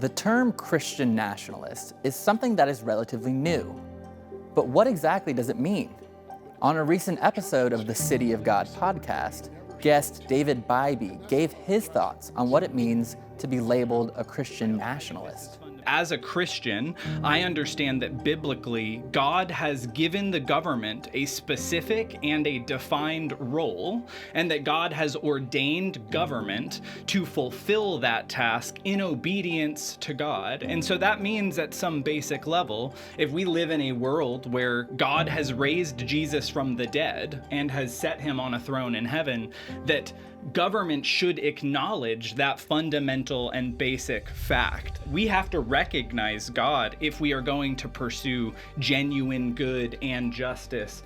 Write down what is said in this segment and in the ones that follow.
The term Christian nationalist is something that is relatively new. But what exactly does it mean? On a recent episode of the City of God podcast, guest David Bybee gave his thoughts on what it means to be labeled a Christian nationalist. As a Christian, I understand that biblically, God has given the government a specific and a defined role, and that God has ordained government to fulfill that task in obedience to God. And so that means at some basic level, if we live in a world where God has raised Jesus from the dead and has set him on a throne in heaven, that government should acknowledge that fundamental and basic fact. We have to recognize God if we are going to pursue genuine good and justice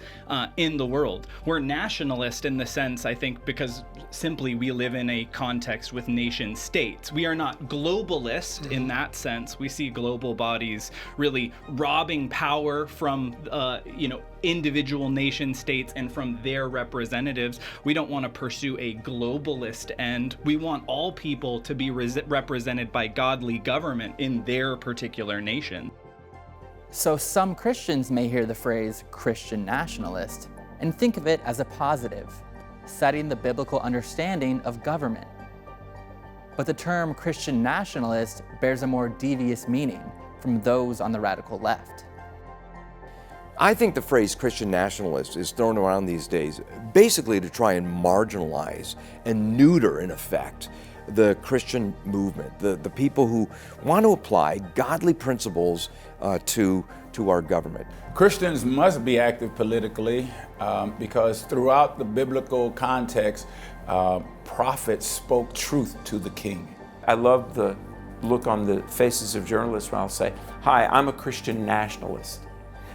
in the world. We're nationalist in the sense, I think, because simply we live in a context with nation states. We are not globalist in that sense. We see global bodies really robbing power from, individual nation states and from their representatives. We don't want to pursue a globalist end. We want all people to be represented by godly government in their particular nation. So some Christians may hear the phrase Christian nationalist and think of it as a positive, setting the biblical understanding of government. But the term Christian nationalist bears a more devious meaning from those on the radical left. I think the phrase Christian nationalist is thrown around these days basically to try and marginalize and neuter, in effect, the Christian movement, the people who want to apply godly principles to our government. Christians must be active politically because throughout the biblical context, prophets spoke truth to the king. I love the look on the faces of journalists when I'll say, "Hi, I'm a Christian nationalist,"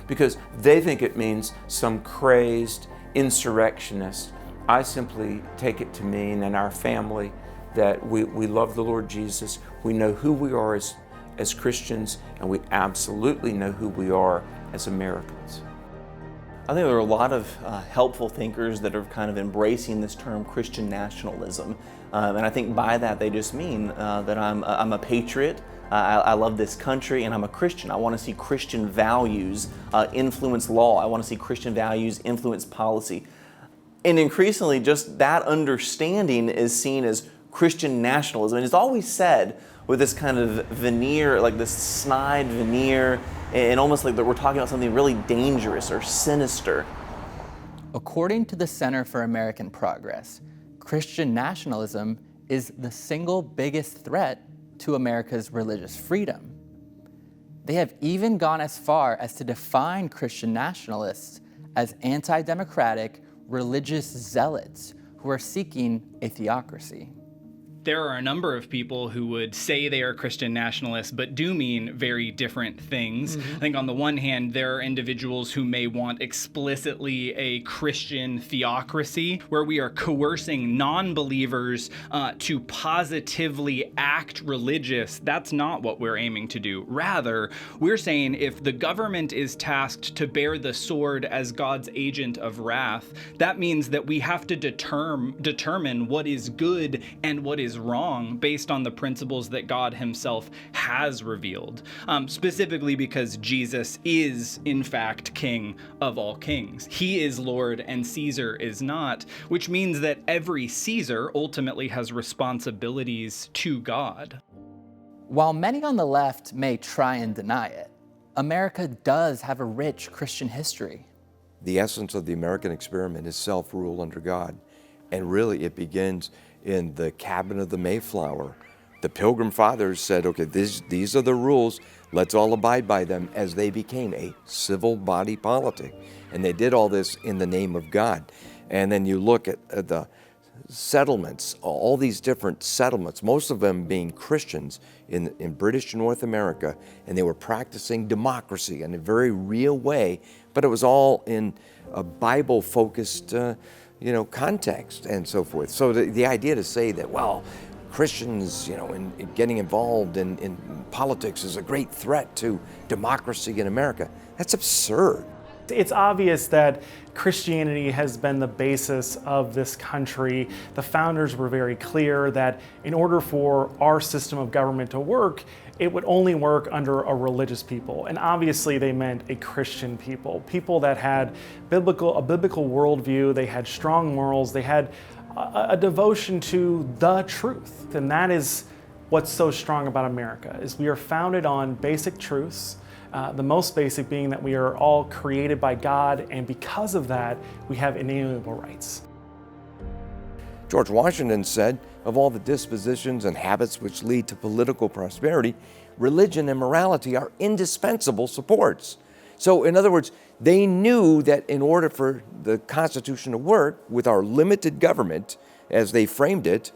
because they think it means some crazed insurrectionist. I simply take it to mean, in our family, that we love the Lord Jesus, we know who we are as Christians, and we absolutely know who we are as Americans. I think there are a lot of helpful thinkers that are kind of embracing this term Christian nationalism. And I think by that they just mean that I'm a patriot, I love this country, and I'm a Christian. I want to see Christian values influence law. I want to see Christian values influence policy. And increasingly, just that understanding is seen as Christian nationalism. And it's always said with this kind of veneer, like this snide veneer, and almost like that we're talking about something really dangerous or sinister. According to the Center for American Progress, Christian nationalism is the single biggest threat to America's religious freedom. They have even gone as far as to define Christian nationalists as anti-democratic religious zealots who are seeking a theocracy. There are a number of people who would say they are Christian nationalists, but do mean very different things. I think on the one hand, there are individuals who may want explicitly a Christian theocracy, where we are coercing non-believers to positively act religious. That's not what we're aiming to do. Rather, we're saying if the government is tasked to bear the sword as God's agent of wrath, that means that we have to determine what is good and what is wrong based on the principles that God himself has revealed, specifically because Jesus is, in fact, King of all kings. He is Lord and Caesar is not, which means that every Caesar ultimately has responsibilities to God. While many on the left may try and deny it, America does have a rich Christian history. The essence of the American experiment is self-rule under God. And really it begins in the cabin of the Mayflower. The Pilgrim Fathers said, okay, these are the rules, let's all abide by them, as they became a civil body politic. And they did all this in the name of God. And then you look at the settlements, all these different settlements, most of them being Christians in British North America, and they were practicing democracy in a very real way, but it was all in a Bible-focused context and so forth. So the idea to say that, well, Christians, in getting involved in politics is a great threat to democracy in America, that's absurd. It's obvious that Christianity has been the basis of this country. The founders were very clear that in order for our system of government to work, it would only work under a religious people. And obviously they meant a Christian people, people that had a biblical worldview, they had strong morals, they had a devotion to the truth. And that is what's so strong about America, is we are founded on basic truths. The most basic being that we are all created by God, and because of that, we have inalienable rights. George Washington said, of all the dispositions and habits which lead to political prosperity, religion and morality are indispensable supports. So, in other words, they knew that in order for the Constitution to work with our limited government, as they framed it,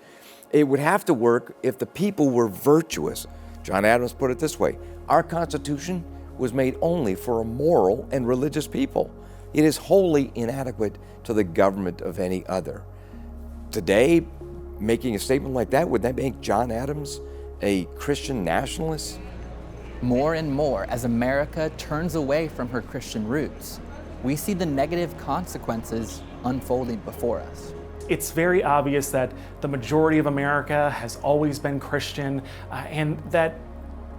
it would have to work if the people were virtuous. John Adams put it this way: our Constitution was made only for a moral and religious people. It is wholly inadequate to the government of any other. Today, making a statement like that, would that make John Adams a Christian nationalist? More and more, as America turns away from her Christian roots, we see the negative consequences unfolding before us. It's very obvious that the majority of America has always been Christian, and that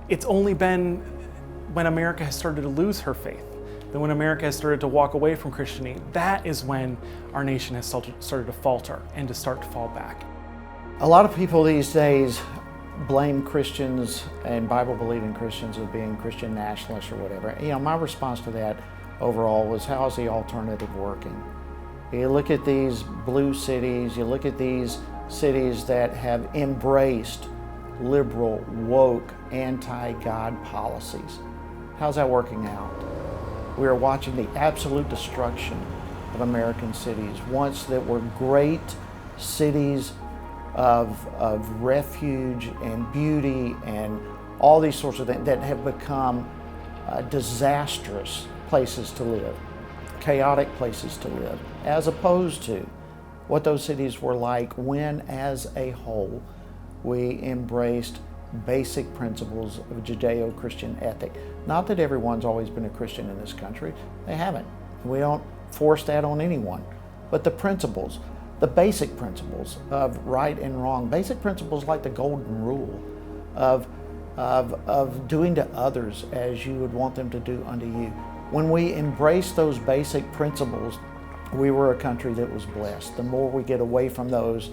it's only been when America has started to lose her faith, that when America has started to walk away from Christianity, that is when our nation has started to falter and to start to fall back. A lot of people these days blame Christians and Bible-believing Christians of being Christian nationalists or whatever. You know, my response to that overall was, how is the alternative working? You look at these blue cities, you look at these cities that have embraced liberal, woke, anti-God policies. How's that working out? We are watching the absolute destruction of American cities, once that were great cities of refuge and beauty and all these sorts of things, that have become disastrous places to live, chaotic places to live, as opposed to what those cities were like when, as a whole, we embraced basic principles of Judeo-Christian ethic. Not that everyone's always been a Christian in this country. They haven't. We don't force that on anyone. But the principles, the basic principles of right and wrong, basic principles like the golden rule of doing to others as you would want them to do unto you. When we embrace those basic principles, we were a country that was blessed. The more we get away from those,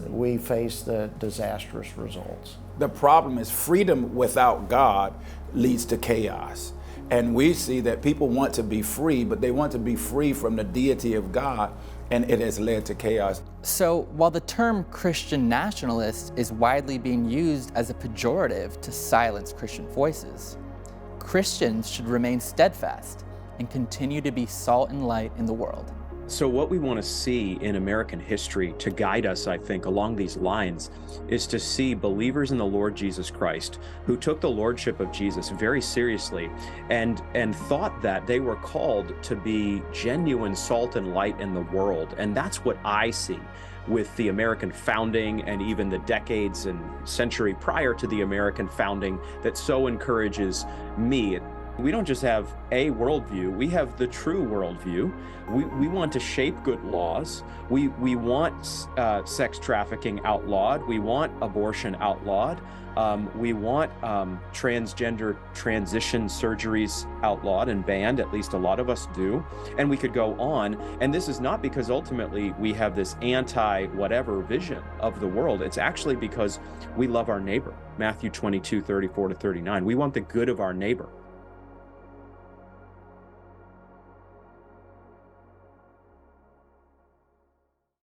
we face the disastrous results. The problem is freedom without God leads to chaos. And we see that people want to be free, but they want to be free from the deity of God, and it has led to chaos. So while the term Christian nationalist is widely being used as a pejorative to silence Christian voices, Christians should remain steadfast and continue to be salt and light in the world. So what we want to see in American history to guide us, I think, along these lines is to see believers in the Lord Jesus Christ who took the lordship of Jesus very seriously and thought that they were called to be genuine salt and light in the world. And that's what I see with the American founding and even the decades and century prior to the American founding that so encourages me. We don't just have a worldview, we have the true worldview. We want to shape good laws. We want sex trafficking outlawed. We want abortion outlawed. We want transgender transition surgeries outlawed and banned, at least a lot of us do. And we could go on. And this is not because ultimately we have this anti-whatever vision of the world. It's actually because we love our neighbor. Matthew 22, 34 to 39. We want the good of our neighbor.